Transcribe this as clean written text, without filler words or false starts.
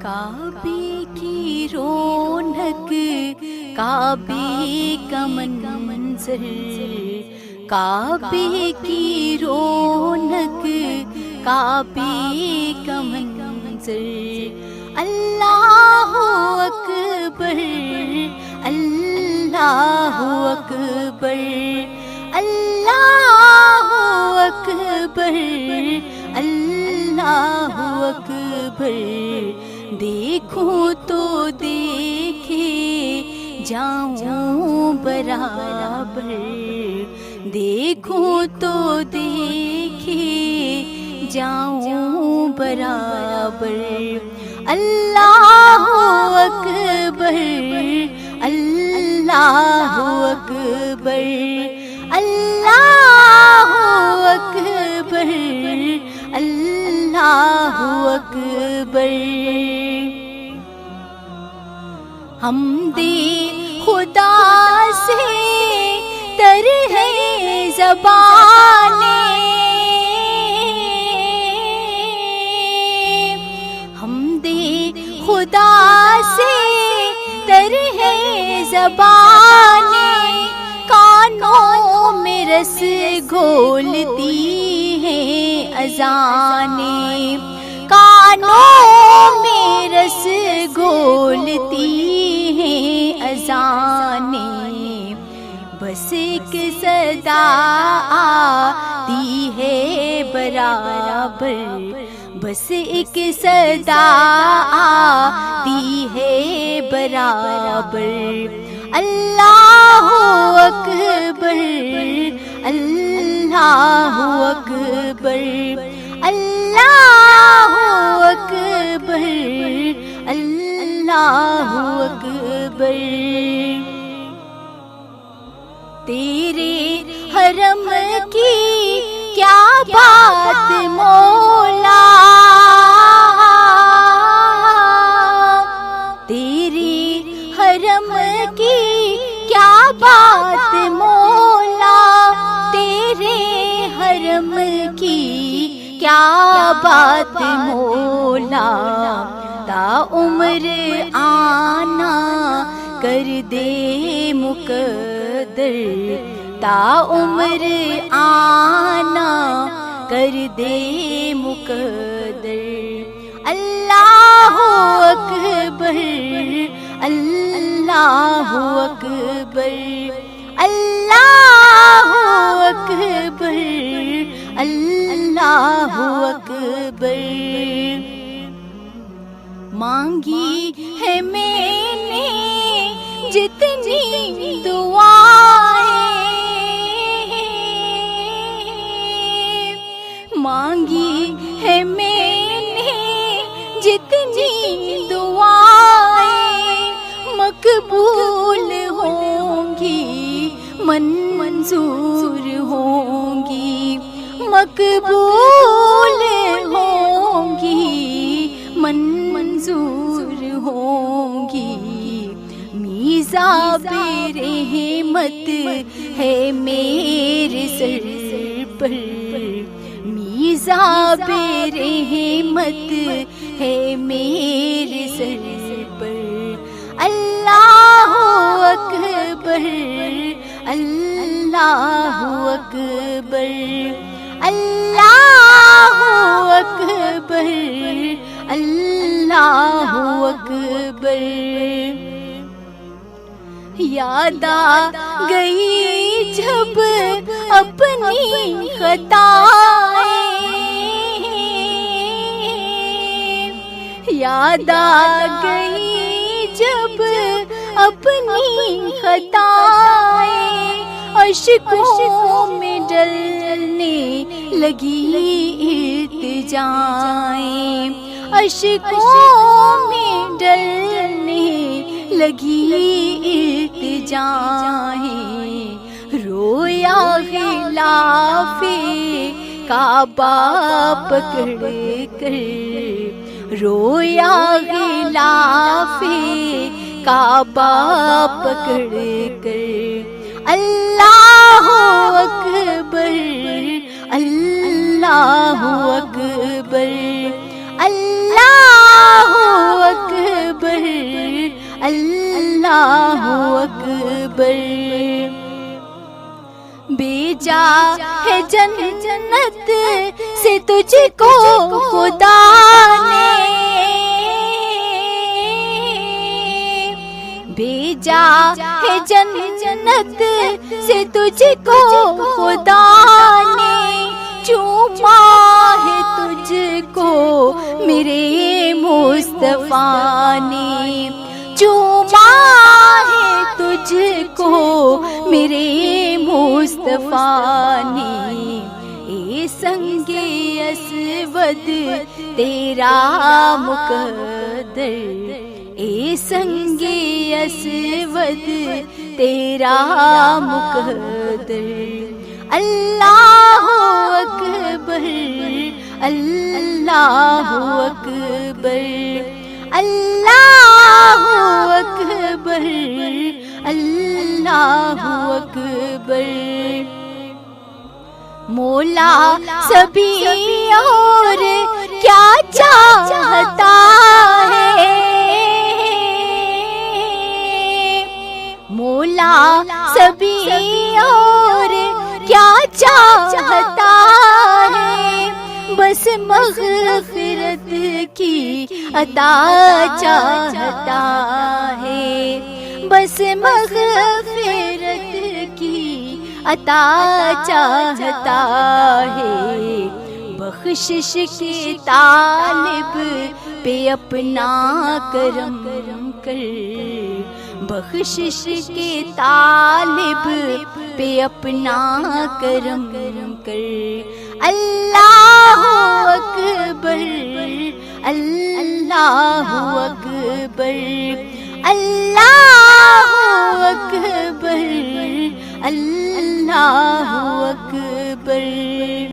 کعبے کی رونق کعبے کا منظر، کعبے کی رونق کعبے کا منظر، اللہ اکبر اللہ اکبر اللہ اکبر اللہ اکبر، دیکھوں تو دیکھے جاؤں برابر، دیکھوں تو دیکھے جاؤں برابر، اللہ اکبر اللہ اکبر اللہ اکبر اللہ اکبر، حمد خدا سے تر ہے زبانیں، حمد خدا سے تر ہے زبانیں، کانوں میں رس گھولتی ہیں اذانیں، کانوں میں رس گھولتی ہیں اذانیں، بس ایک صدا آتی ہے برابر، بس ایک صدا آتی ہے برابر، اللہ اکبر اللہ اکبر اللہ اکبر اللہ اکبر، تیرے حرم کی کیا بات مولا، تیرے حرم کی کیا بات مولا، تیرے حرم کی کیا بات مولا، تا عمر آنا کر دے مقدر، تا عمر آنا کر دے مقدر، اللہ اکبر اللہ اکبر اللہ اکبر اللہ اکبر، مانگی ہے میں نے جتنی دعائیں، مانگی ہے میں نے جتنی دعائیں، مقبول ہوں گی منظور ہوں گی، مقبول ہوں گی منظور ہوں گی، میزاب رحمت ہے میرے سر پر، میزاب رحمت ہے میرے سر پر، اللہ اکبر اللہ اکبر اللہ اکبر اللہ اکبر، یاد آ گئی جب اپنی خطائیں، یاد آ گئی جب اپنی خطائیں، اشکوں میں ڈلنے لگی التجائیں، اشکوں میں ڈلنے لگی التجائیں، رویا غلاف کعبہ پکڑ کر، رویا غلاف کعبہ پکڑ کر، اللہ اکبر اللہ اکبر اللہ جنت سے تجھ کو خدا نے بھیجا ہے، جنت سے تجھ کو خدا نے چوما ہے تجھ کو میرے مصطفیٰ نے، چوما ہے تجھ کو میرے مصطفیٰ نے، اے سنگ اسود تیرا مقدر، اے سنگ اسود تیرا مقدر، اللہ اکبر اللہ اکبر اللہ اکبر اللہ اکبر، مولا سبھی اور کیا چاہتا ہے، مولا سبھی اور کیا چاہتا ہے، بس مغفرت کی عطا چاہتا ہے، بس مغفرت کی عطا چاہتا ہے، بخشش کے طالب پہ اپنا کرم کر، بخشش کے طالب پہ اپنا کرم کر، اللہ اکبر اللہ اکبر اللہ اکبر اللہ اکبر۔